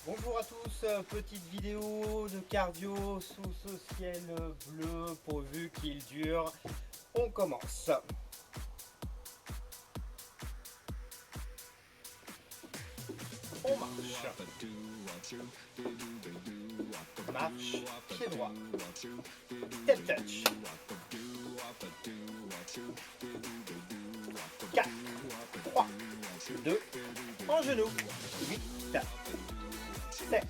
Bonjour à tous, petite vidéo de cardio sous ce ciel bleu pourvu qu'il dure. On commence. On marche. Marche, pied droit. Step touch. 4, 3, 2, en genou. 8, 7,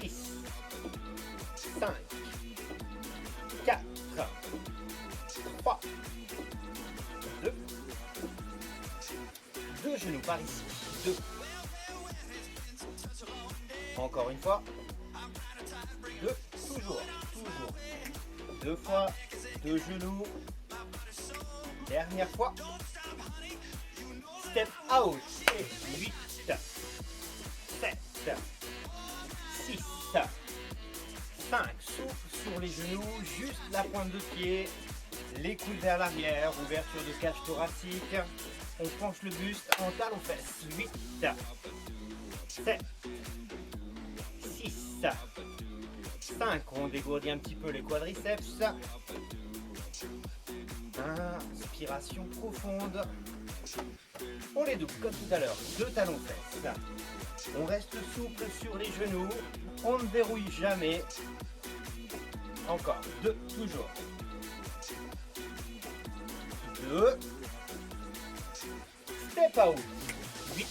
6, 5, 4, 3, 2, 2 genoux par ici. 2. Encore une fois. 2, toujours. 2 fois, 2 genoux. Dernière fois. Step out. Et 8, 7, 6, 5. Souffle sur les genoux, juste la pointe de pied. Les coudes vers l'arrière, ouverture de cage thoracique. On penche le buste en talons-fesses. 8, 7, 6, 5. On dégourdit un petit peu les quadriceps. Inspiration profonde. On les double comme tout à l'heure. 2 talons-fesses. On reste souple sur les genoux. On ne verrouille jamais. Encore. 2, toujours. 2. Step out. 8,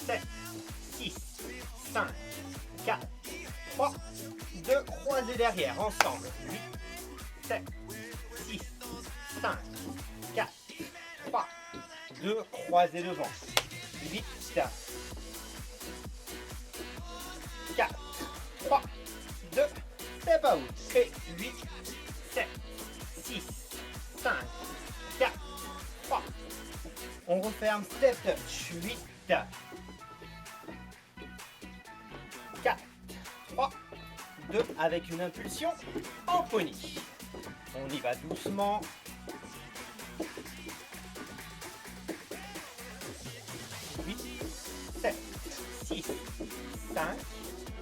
7, 6, 5, 4, 3, 2. Croisez derrière. Ensemble. 8, 7, 6, 5, 4, 3, 2. Croisez devant. 8, 4, 3, 2, step out. Et 8, 7, 6, 5, 4, 3. On referme, step touch. 8, 4, 3, 2, avec une impulsion en pony. On y va doucement. 8, 7, 6, 5,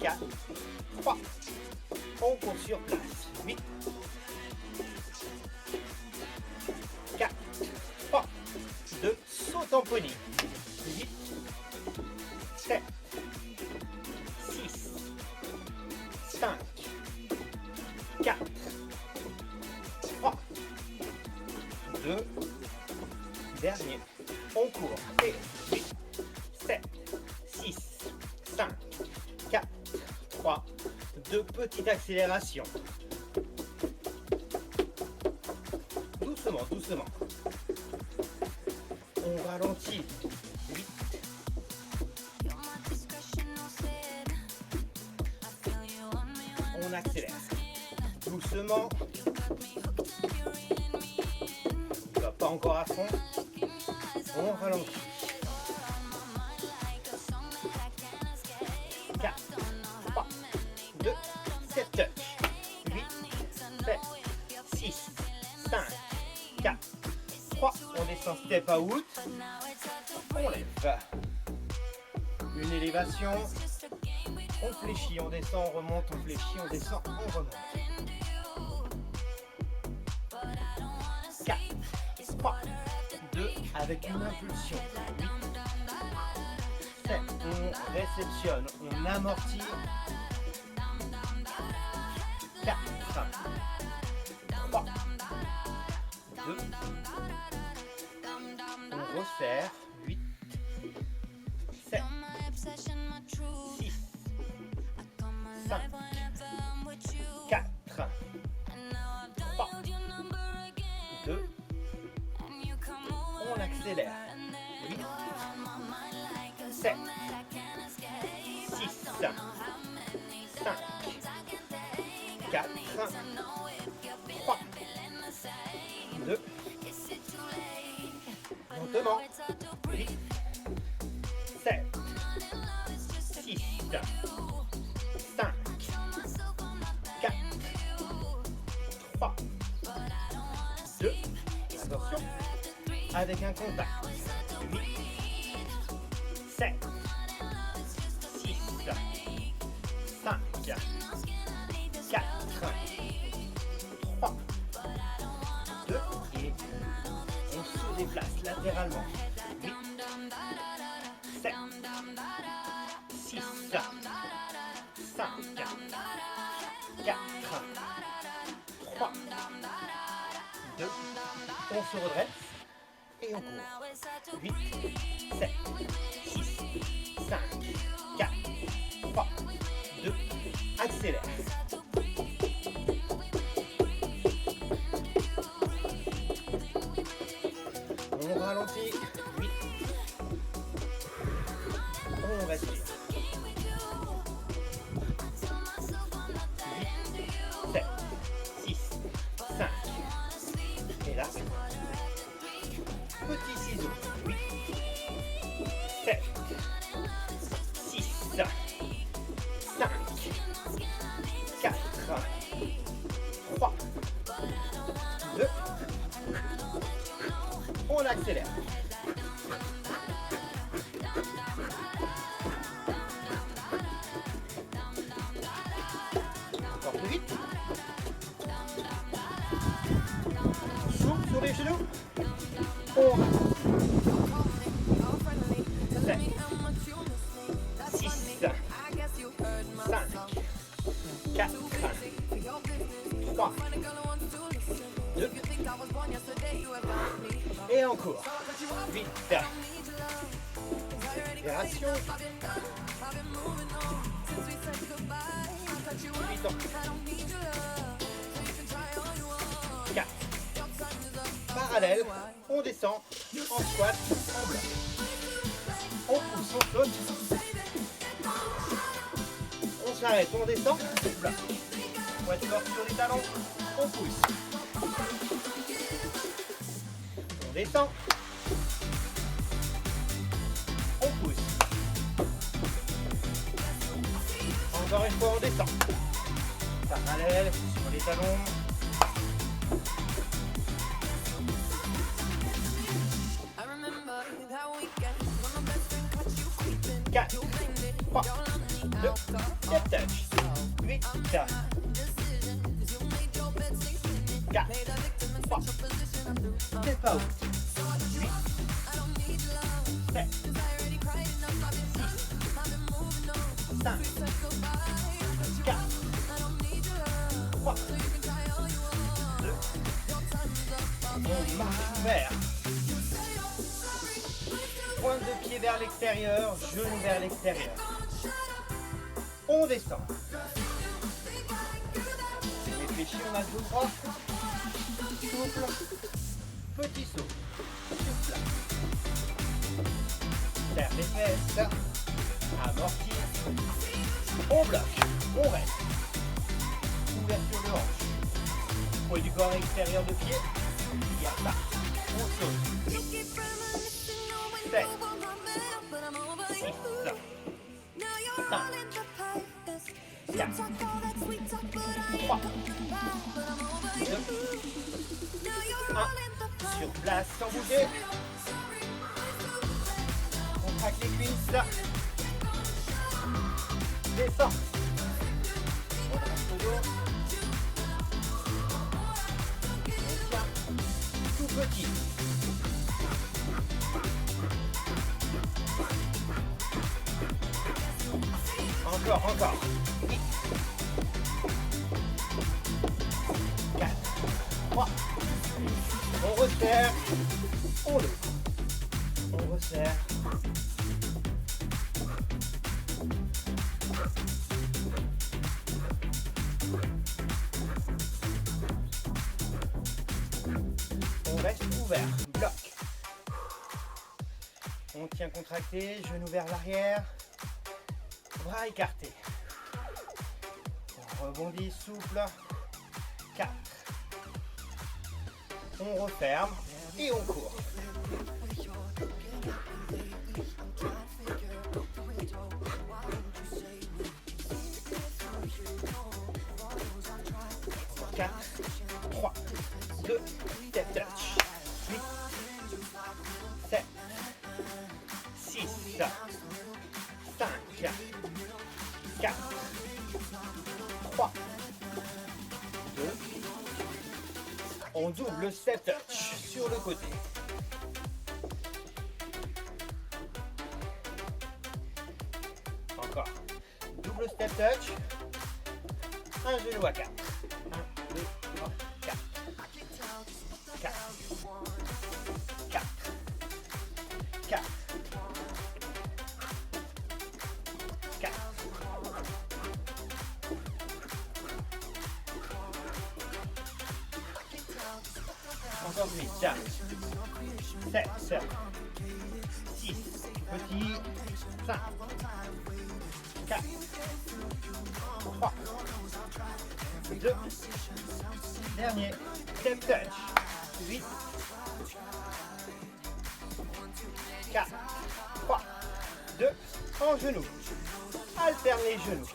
4, 3. On court sur place. 8, 4, 3, 2, saute en pony. 8, 7, 6, 5, 4, 3, 2, dernier. On court. Et 8, 7, 6, 5, 4, 3, 2, petite accélération. Doucement, doucement. On ralentit. 8. On accélère. Doucement. On va pas encore à fond. On ralentit. 4, 3, 2, step touch. 8, 7, 6, 5, 4, 3. On descend step out. On lève. Une élévation. On fléchit, on descend, on remonte, on fléchit, on descend, on remonte. 4, 3, 2, avec une impulsion. 8, 7, on réceptionne, on amortit. 4, 3, 2, on resserre. 8, 7, 6, 5, 4, 3, 2, on accélère. 8, 7, 6, 5, 4, 3, 2, lentement. 8, 7, 6, 5, 4, 3, 2, attention, avec un contact. 8, 7, 6, place latéralement. 8, 7, 6, 5, 4, 3, 2, on se redresse et on court. 8, 7, 6, 5, 4, 3, 2, accélère. On ralentit. 8, on respire. 8, 7, 6, 5. Et là, petit ciseau. 8, 7, 6, 5, 4, 3, 2. On accélère. Encore plus vite. Souple sur les genoux. On va. 7, 6, 5, 4, 3, 2. Et encore. 8. Respiration. 8 ans. 4. Parallèle. On descend. En squat. En bloc. On pousse, on saute. On s'arrête, on descend. Bloc. Poitrine sur les talons. On pousse. On descend. On pousse. Encore une fois, on descend. Parallèle sur les talons. Quatre, 3, 2, step touch. 8, 4, 3, step out. 8, 7, 6, 5, 4, 3, 2, on marche ouvert. Pointe de pied vers l'extérieur, genou vers l'extérieur. On descend. On réfléchit, on a le dos droit. Souple. Petit saut. Souple. Serre les fesses. Amorti. On bloque. On reste. Ouverture de hanche. Poids du corps extérieur de pied. Garde là. On saute. 8, 7, 6, 5, 4, 3, 2, 1. Sur place sans bouger. On traque les cuisses. Descend. On reste au dos. On tient. Tout petit. Encore. 8, 4, 3. On resserre. On le. On resserre. On reste ouvert. Bloc. On tient contracté, genou vers l'arrière. Bras écartés. On rebondit souple. 4. On referme et on court. 4, 3, 2, step touch. 8, 7, 6, 5, 4, 3, 2. On double step touch sur le côté. touch. Un genou à 4. 1, 2, 3, 4. 4. 4. 4. 4. Encore 8. 7. 6. Petit. 5. 4. 3. 2. Dernier. Step touch. 8. 4. 3. 2. En genou. Alterne les genoux.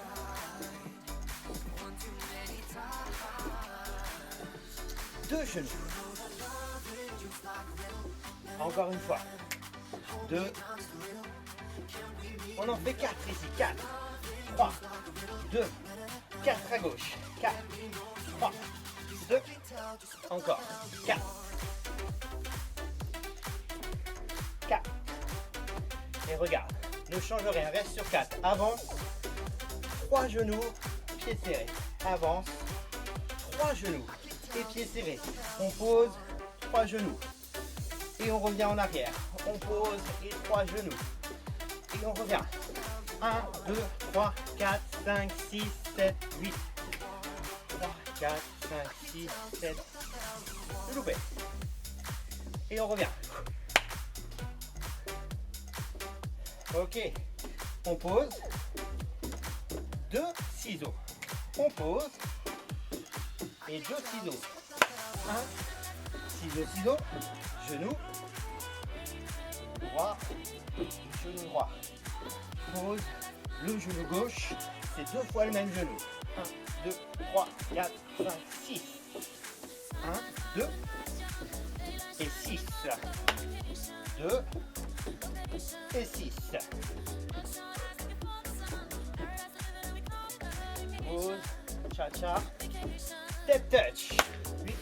Deux genoux. Encore une fois. 2. On en fait 4 ici. 4. 3. 2. 4 à gauche. 4. 3. 2. Encore. 4. 4. Et regarde. Ne change rien. Reste sur 4. Avance. 3 genoux. Pieds serrés. Avance. 3 genoux. Et pieds serrés. On pose. 3 genoux. Et on revient en arrière. On pose et 3 genoux. Et on revient. 1, 2, 3, 4, 5, 6, 7, 8. 3, 4, 5, 6, 7. Je loupé. Et on revient. Ok. On pose. 2 ciseaux. On pose. Et 2 ciseaux. 1. Ciseaux, ciseaux. Genou. Droit. Genou droit. Pose le genou gauche, c'est 2 fois le même genou. 1, 2, 3, 4, 5, 6. 1, 2 et 6. 2 et 6. Pose, cha-cha. Step touch. 8,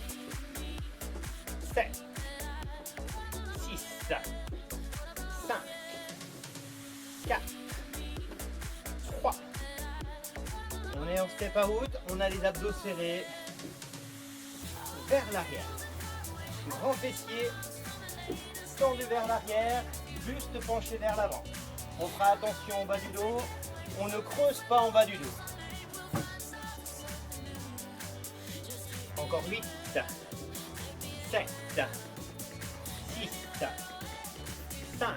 7, 6, 5, 4, 3. On est en step out, on a les abdos serrés vers l'arrière. Grand fessier, tendu vers l'arrière, buste penché vers l'avant. On fera attention au bas du dos, on ne creuse pas en bas du dos. Encore 8, 7, 6, 5,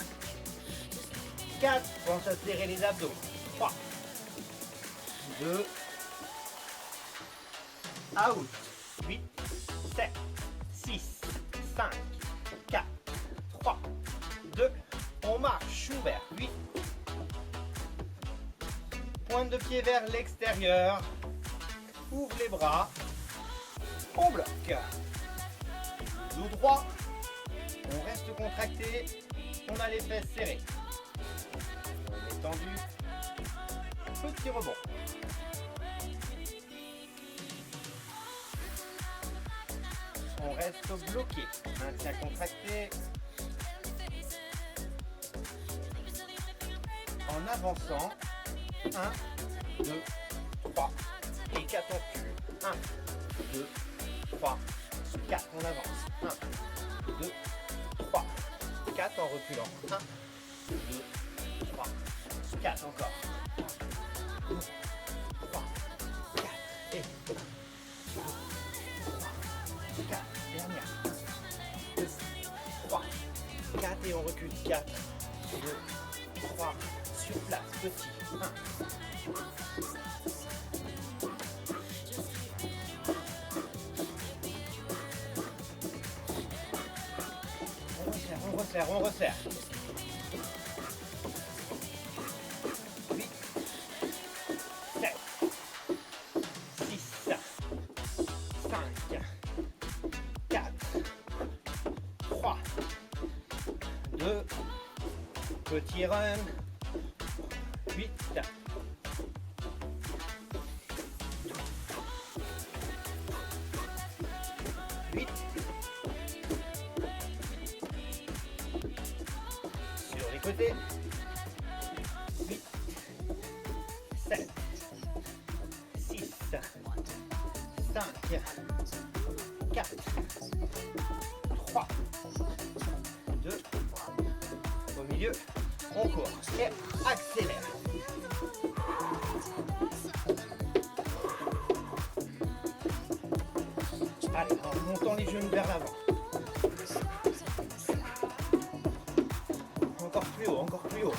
4, pense à serrer les abdos. 3, 2, out. 8, 7, 6, 5, 4, 3, 2, on marche ouvert. 8, pointe de pied vers l'extérieur, ouvre les bras, on bloque. Dos droit, on reste contracté, on a les fesses serrées. On est tendu, petit rebond. On reste bloqué, maintien contracté. En avançant, 1, 2, 3 et 4 on recule. 1, 2, 3, 4 on avance. 1, 2, 3, 4 en reculant. 1, 2, 3, 4 encore. 1, 2, 3, 4 et 2, 3, 4. Dernière. 2, 3, 4 et on recule. 4, 2, 3, sur place, petit. 1. On resserre. 8, 7, 6, 5, 4, 3, 2, petit run, 8, 8, sur les côtés, 8, 7, 5, 4, 3, 2, au milieu, on court et accélère. Allez, en montant les genoux vers l'avant. Encore plus haut, encore plus haut.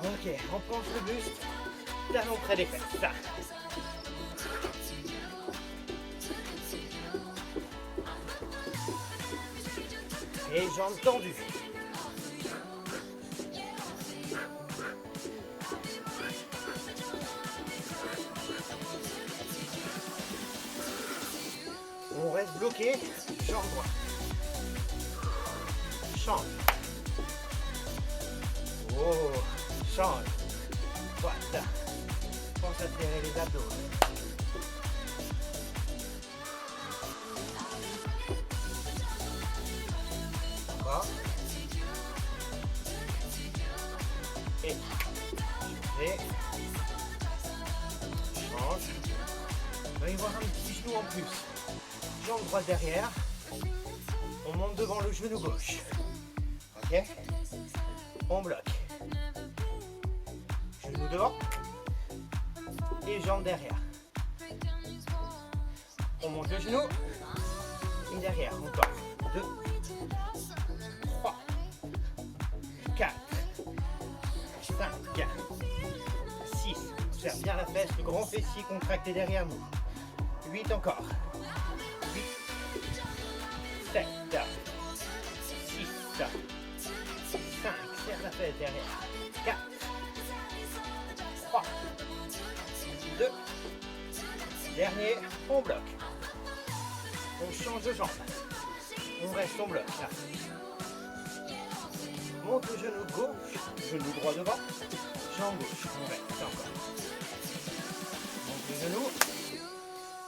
Ok, on penche le buste, talon près des fesses. Ça. Et jambes tendues. On reste bloqué, jambe droite. Change. Oh, change. Voilà. Pense à serrer les abdos. Encore. Et change. Il va y avoir un petit genou en plus. Jambe droite derrière. On monte devant le genou gauche. Ok. On bloque. Genou devant. Et jambe derrière. On monte le genou. Et derrière, encore. 2, 3, 4, 5, 6. Serre bien la fesse, le grand fessier contracté derrière nous. 8 encore. 8, 7, 6, 5. Serre la fesse derrière. 4, 3, 2. Dernier, on bloque. On change de jambe. On reste, on bloque. Là. Monte le genou gauche, genou droit devant, jambe gauche. On reste encore. Monte le genou,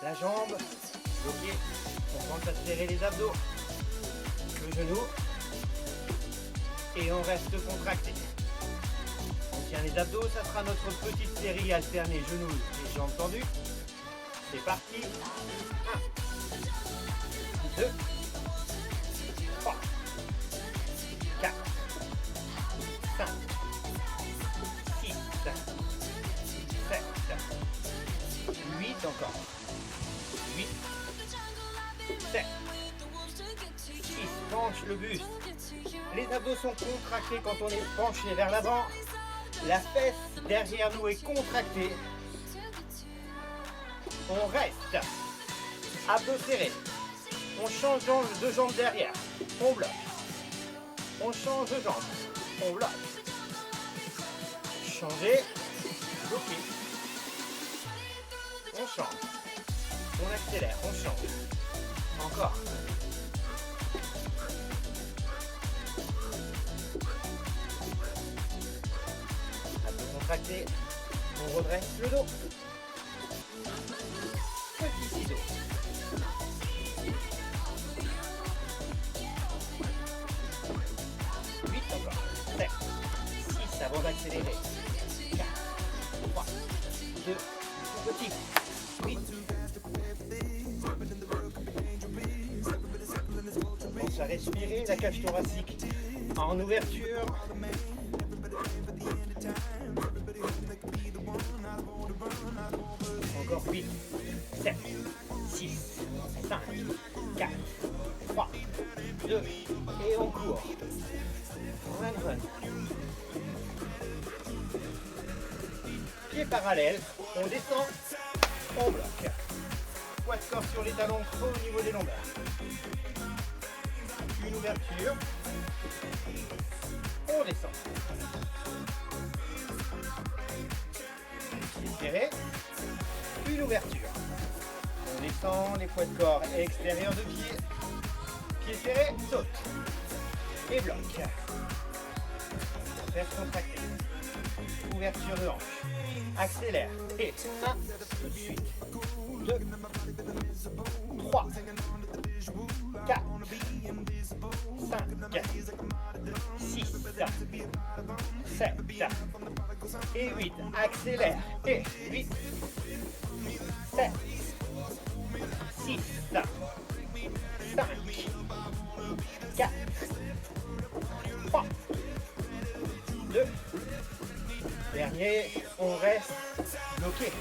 la jambe bloquée. On pense à serrer les abdos. Le genou. Et on reste contracté. On tient les abdos, ça sera notre petite série alternée genoux et jambes tendues. C'est parti. 1, 2, 3, 4, 5, 6, 7, 8 encore. 8, 7, 6, penche le buste. Les abdos sont contractés quand on est penché vers l'avant. La fesse derrière nous est contractée. On reste. Abdos serrés. On change de jambe derrière. On bloque. On change de jambe. On bloque. Changer. Bloquer. On change. On accélère. On change. Encore. Abdos contractés. On redresse le dos. Petit ciseau. 8 encore. 7, 6 avant d'accélérer. 4, 3, 2, petit. 8. On commence à respirer la cage thoracique en ouverture. Encore 8, 7, 6, 5, 4, 3, 2, et on court. Run. Pieds parallèles, on descend, on bloque. Poids de corps sur les talons, creux au niveau des lombaires. Une ouverture, on descend. Serré, une ouverture. On descend, les poids de corps extérieurs de pied. Pied serré, saute. Et bloc. Faire contracter. Ouverture de hanche. Accélère. Et 1, tout de suite. 2, 3, 4, 5, 6, 7, Et 8, accélère. Et 8, 7, 6, 5, 4, 3, 2. Dernier, on reste bloqué.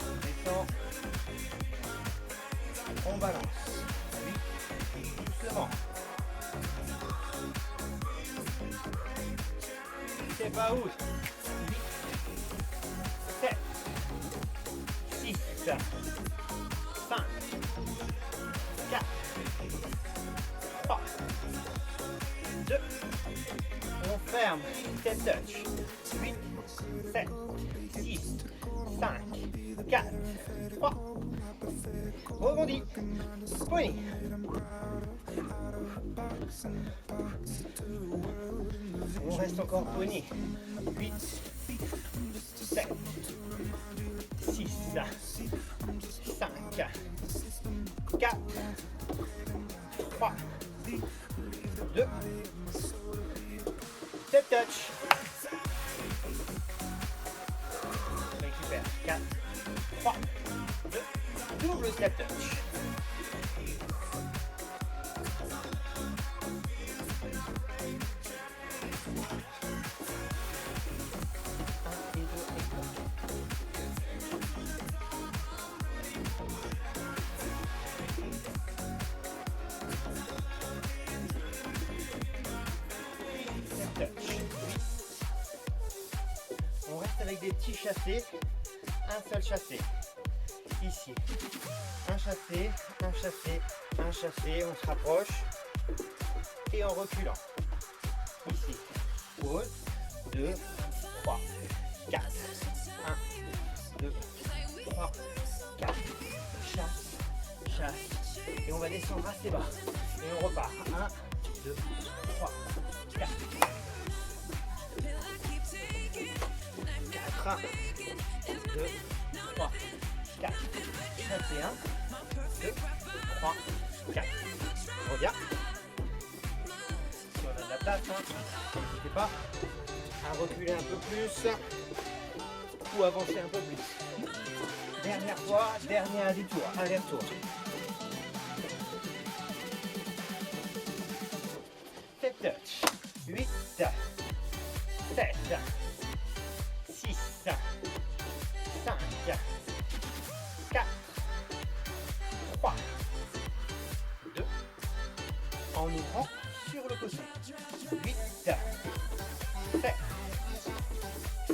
On descend. On balance. 8, doucement. C'est pas où. 8, 7, 6, 5, 4, 3, 2. On ferme. Step touch. 8, 7, 6, 5, 4, 3. Rebondis. Pony. On reste encore pony. 8, 7, 6, 5, 4, 3, 2. Step touch. Récupère. 4, 3, 2. Double step touch. On reste avec des petits chassés, un seul chassé. Ici, un chassé, un chassé, un chassé, on se rapproche et en reculant. Ici, pause, 2, 3, 4, 1, 2, 3, 4, chasse, chasse, et on va descendre assez bas. Et on repart, 1, 2, 3, 4. 1, 2, 3, 4. Chassez 1, 2, 3, 4. On revient. Si on a de la place, n'hésitez pas à reculer un peu plus ou avancer un peu plus. Dernière fois, dernier aller-retour. Aller-retour. Step touch. 8, 7, 6, 5, 4, 3, 2, en ouvrant sur le côté. 8, 7,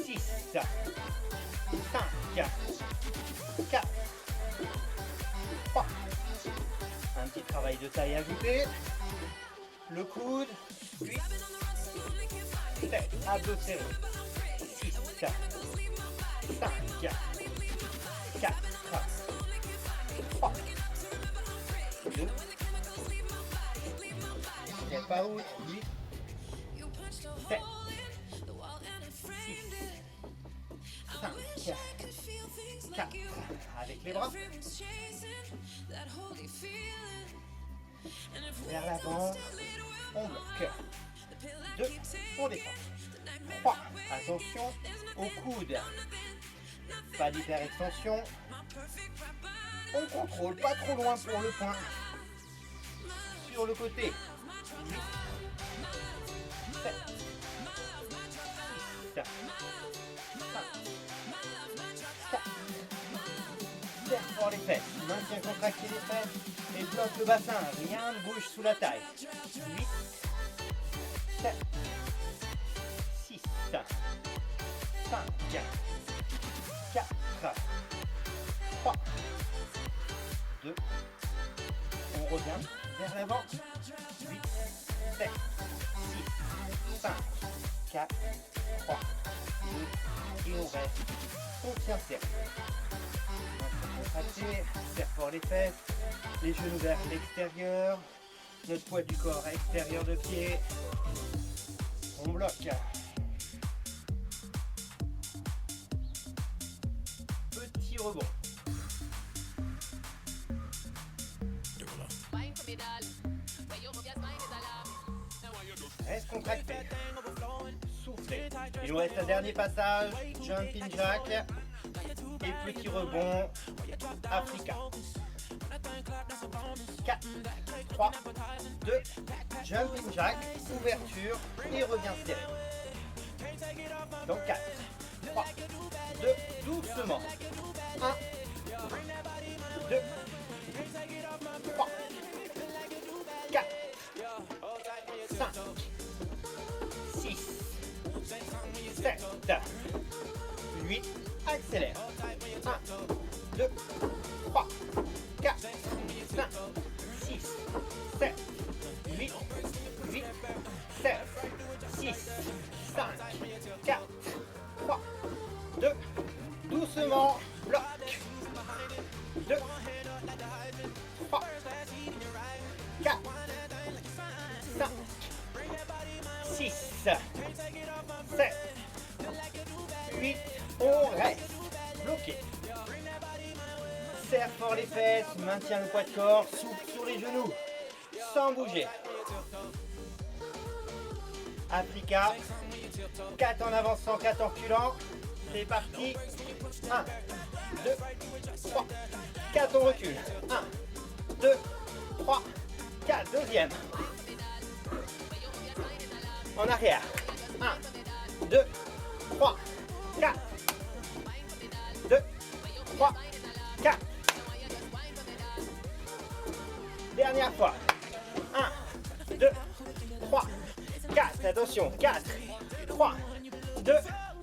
6, 5, 4, 3. Un petit travail de taille ajouté. Le coude. 8, 7, abdos serrés. 6, 5, 4, 3, 2, step out, 8, 7, 6, 5, 4, avec les bras, vers l'avant, on bloque, 2, on descend, 3, attention au coude. Pas d'hyperextension. On contrôle, pas trop loin pour le point. Sur le côté. 8, 7, 6, 5, 4. Serre fort les fesses. Maintiens contracté les fesses et bloque le bassin. Rien ne bouge sous la taille. 8, 7, 6, 5, 4, 3, 2, on revient vers l'avant, 8, 7, 6, 5, 4, 3, 2, et on reste, on tient serré. Serre fort les fesses, les genoux vers l'extérieur, notre poids du corps à extérieur de pied, on bloque. Petit rebond. Reste contracté. Souffle complet. Il nous reste un dernier passage, jumping jack et petit rebond Africa. 4, 3, 2, jumping jack, ouverture et revient serré. Donc 4, 3, 2, doucement. 1, 2, 3, 4, 5, 6, 7, 8, accélère. 1, 2, 3, 4, 5, 6, 7, 8, 8, 7, 6, 5, 4, 3, 2, doucement, bloc. 2, 3, 4, 5, 6, 7, 8, on reste bloqué. Serre fort les fesses, maintient le poids de corps, souple sur les genoux, sans bouger. Africa, 4 en avançant, 4 en reculant. C'est parti. 1, 2, 3, 4, on recule. 1, 2, 3, 4, deuxième. En arrière. 1, 2, 3, 4. 2, 3, 4. Dernière fois. 1, 2, 3, 4. Attention. 4, 3, 2,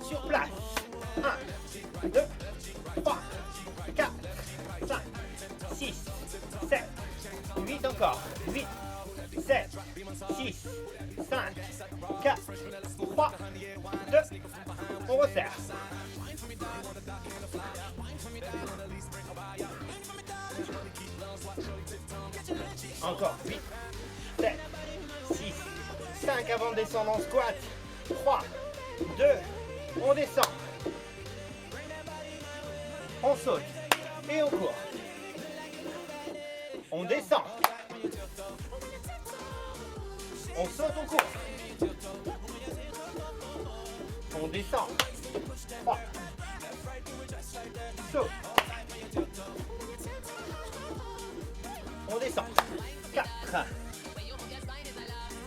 sur place. 1, 2, 3, 4, 5, 6, 7, 8 encore. 8, 7, 6, 5, 4, 3, 2, on resserre. Encore 8, 7, 6, 5 avant de descendre en squat. 3, 2, on descend. On saute et on court. On descend. On saute, on court. On descend. 3. Saute. On descend. 4.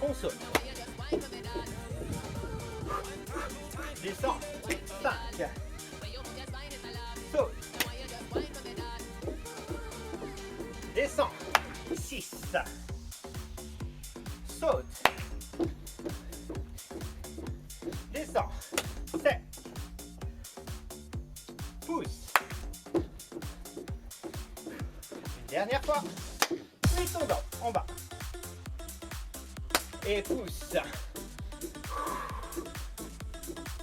On saute. Descend. 5. Saute. Descend. 6. Saute. Descend. 7. Pousse. Une dernière fois. Puis tombe en bas. Et pousse.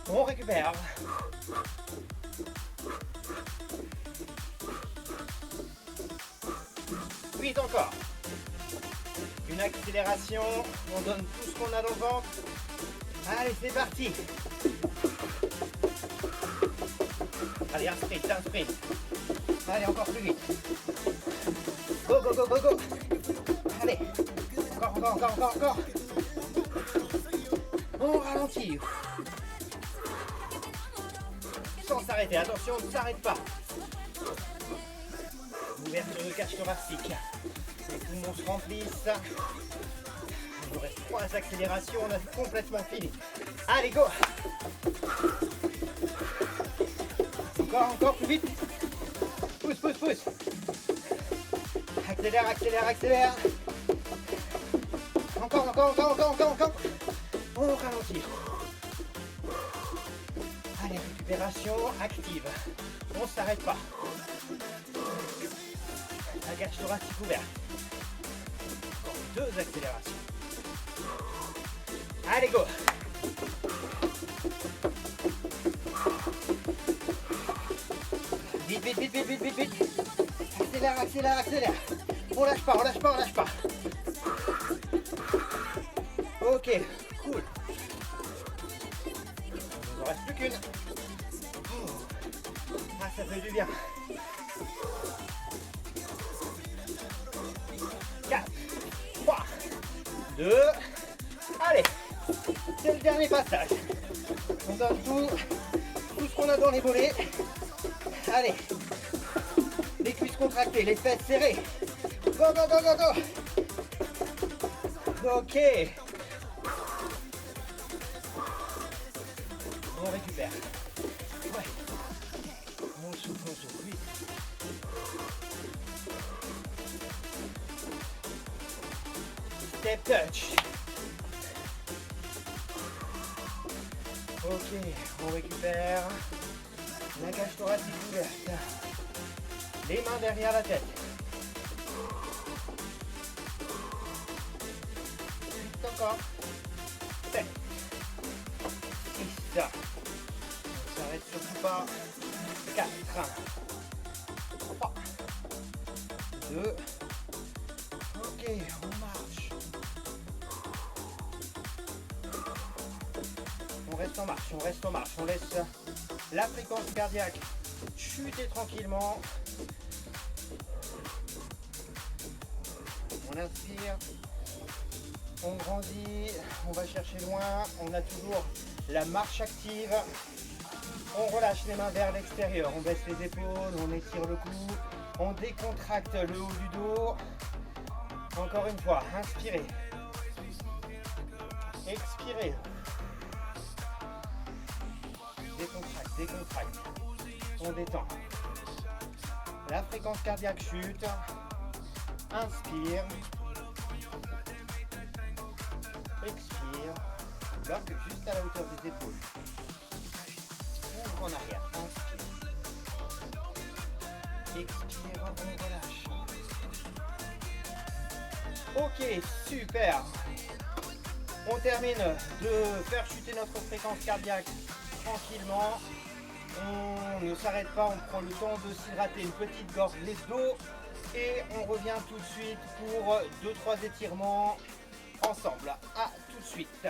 On récupère. Vite encore. Une accélération. On donne tout ce qu'on a dans le ventre. Allez, c'est parti. Allez, un sprint, un sprint. Allez, encore plus vite. Go, go, go, go, go. Allez. Encore. On ralentit. Sans s'arrêter. Attention, on ne s'arrête pas. Ouverture de cage thoracique. Les poumons se remplissent. Il nous reste 3 accélérations. On a complètement fini. Allez, go. Encore plus vite. Pousse. Accélère. Encore. On ralentit. Allez, récupération active. On ne s'arrête pas. La cage thoracique ouverte. Encore 2 accélérations. Allez, go. Vite. Accélère. On lâche pas. Ok, cool. Il ne reste plus qu'une. Ah, ça fait du bien. 4, 3, 2. Allez, c'est le dernier passage. On donne tout ce qu'on a dans les mollets. Allez, les cuisses contractées, les fesses serrées. Go, go, go, go, go. Ok. On récupère. Ouais. On souffle, oui. Step touch. Ok, on récupère. La cage thoracique ouverte. Les mains derrière la tête. 8 encore. 7. 6. On s'arrête surtout pas. 4. 3. 2. Ok, on marche. On reste en marche, on reste en marche. On laisse la fréquence cardiaque chuter tranquillement. On inspire. On grandit. On va chercher loin. On a toujours la marche active. On relâche les mains vers l'extérieur. On baisse les épaules. On étire le cou. On décontracte le haut du dos. Encore une fois, inspirez. Expirez. Décontracte, décontracte. On détend. La fréquence cardiaque chute. Inspire. Expire. Bloque juste à la hauteur des épaules. Ouvre en arrière. Inspire. Expire, on relâche. Ok, super. On termine de faire chuter notre fréquence cardiaque tranquillement. On ne s'arrête pas, on prend le temps de s'hydrater, une petite gorgée d'eau et on revient tout de suite pour 2-3 étirements ensemble. À tout de suite.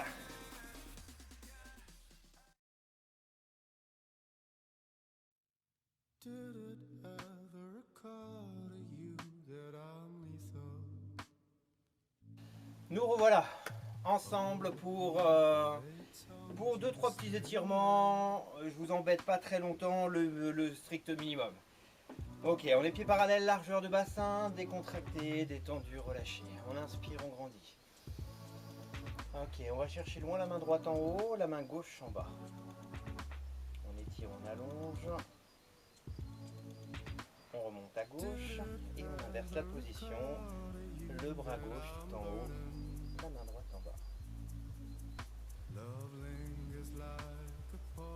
Nous revoilà ensemble pour 2-3 petits étirements. Je vous embête pas très longtemps, le strict minimum. Ok, on est pieds parallèles, largeur de bassin, décontracté, détendu, relâché. On inspire, on grandit. Ok, on va chercher loin la main droite en haut, la main gauche en bas. On étire, on allonge. On remonte à gauche et on inverse la position. Le bras gauche tout en haut, la main droite en bas.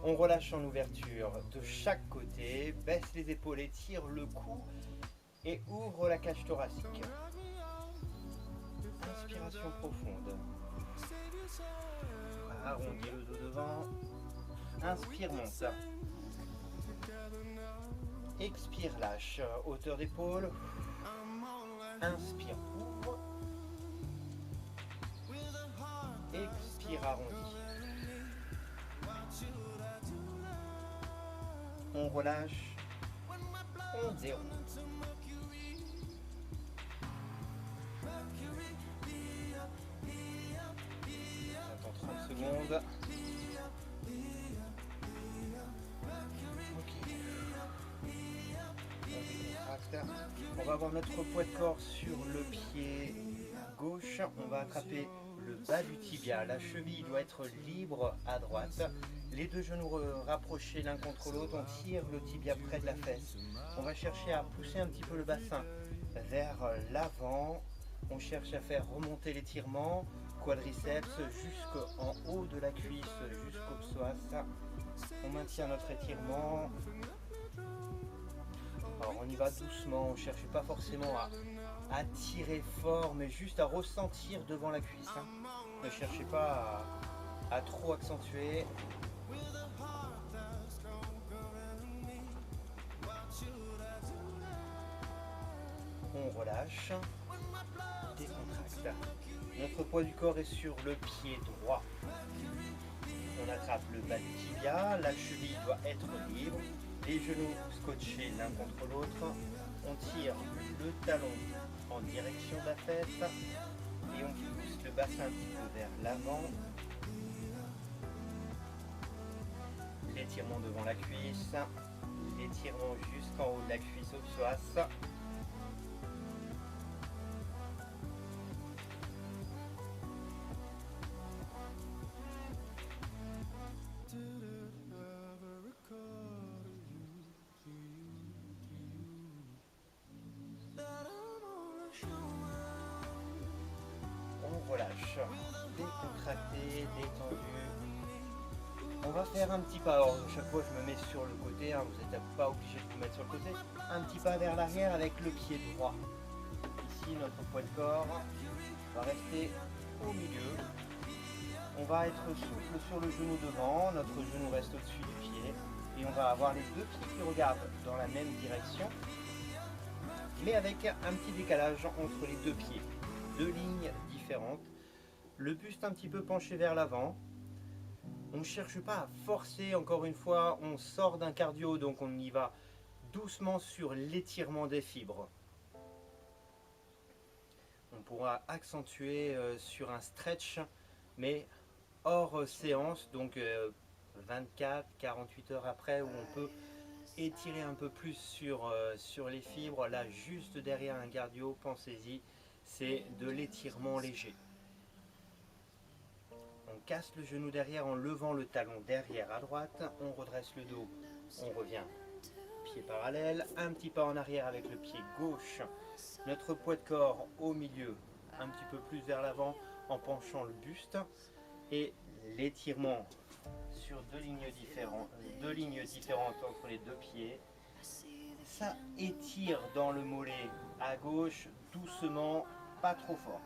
On relâche en ouverture de chaque côté, baisse les épaules, étire le cou et ouvre la cage thoracique. Inspiration profonde. Arrondis le dos devant. Inspire, monte. Expire, lâche. Hauteur d'épaule. Inspire, ouvre. Expire, arrondis. On relâche. On déroule. On attend 30 secondes. On va avoir notre poids de corps sur le pied gauche. On va attraper le bas du tibia. La cheville doit être libre à droite. Les deux genoux rapprochés l'un contre l'autre. On tire le tibia près de la fesse. On va chercher à pousser un petit peu le bassin vers l'avant. On cherche à faire remonter l'étirement. Quadriceps jusqu'en haut de la cuisse, jusqu'au psoas. On maintient notre étirement. Alors on y va doucement, on ne cherche pas forcément à tirer fort, mais juste à ressentir devant la cuisse. Hein. Ne cherchez pas à trop accentuer. On relâche, décontracte. Notre poids du corps est sur le pied droit. On attrape le bas du tibia, la cheville doit être libre. Les genoux scotchés l'un contre l'autre. On tire le talon en direction de la fesse et on pousse le bassin un petit peu vers l'avant. l'étirement devant la cuisse, l'étirement jusqu'en haut de la cuisse au psoas. On relâche, décontracté, détendu. On va faire un petit pas, alors chaque fois je me mets sur le côté, hein, vous n'êtes pas obligé de vous mettre sur le côté. Un petit pas vers l'arrière avec le pied droit. Ici notre poids de corps va rester au milieu. On va être souple sur le genou devant, notre genou reste au-dessus du pied. Et on va avoir les deux pieds qui regardent dans la même direction, mais avec un petit décalage entre les deux pieds. Deux lignes différentes. Le buste un petit peu penché vers l'avant. On ne cherche pas à forcer, encore une fois, on sort d'un cardio, donc on y va doucement sur l'étirement des fibres. On pourra accentuer sur un stretch, mais hors séance, donc 24-48 heures après, où on peut étirer un peu plus sur les fibres. Là, juste derrière un cardio, pensez-y, c'est de l'étirement léger. On casse le genou derrière en levant le talon derrière à droite, on redresse le dos, on revient pied parallèle, un petit pas en arrière avec le pied gauche, notre poids de corps au milieu, un petit peu plus vers l'avant en penchant le buste, et l'étirement sur deux lignes différentes entre les deux pieds. Ça étire dans le mollet à gauche, doucement, pas trop fort.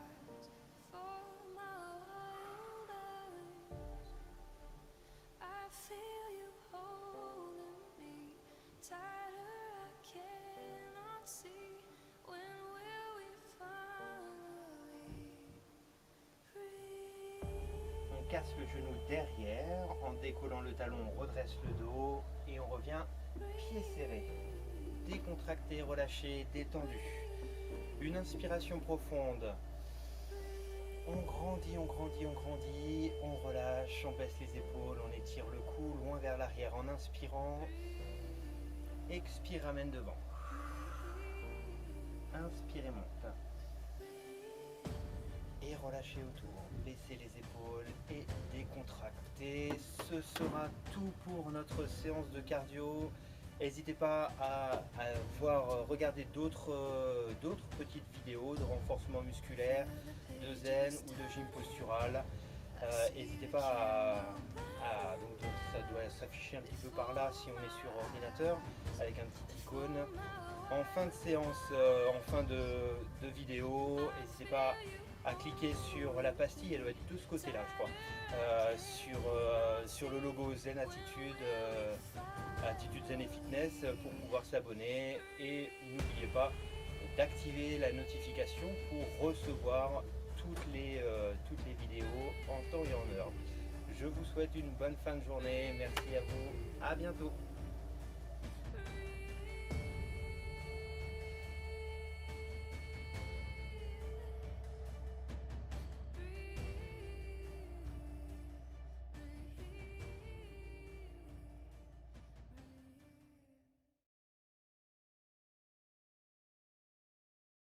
On casse le genou derrière, en décollant le talon, on redresse le dos et on revient pied serré, décontracté, relâché, détendu. Une inspiration profonde. On grandit, on grandit, on grandit, on relâche, on baisse les épaules, on étire le cou loin vers l'arrière en inspirant. Expire, ramène devant. Inspirez, monte. Et relâchez autour. Baissez les épaules et décontractez. Ce sera tout pour notre séance de cardio. N'hésitez pas à regarder d'autres petites vidéos de renforcement musculaire, de zen ou de gym postural. N'hésitez pas donc ça doit s'afficher un petit peu par là si on est sur ordinateur avec un petit icône. En fin de séance, en fin de vidéo, n'hésitez pas à cliquer sur la pastille, elle doit être de ce côté là je crois, sur le logo Zen Attitude, Attitude Zen et Fitness pour pouvoir s'abonner, et n'oubliez pas d'activer la notification pour recevoir toutes les vidéos en temps et en heure. Je vous souhaite une bonne fin de journée, merci à vous, à bientôt.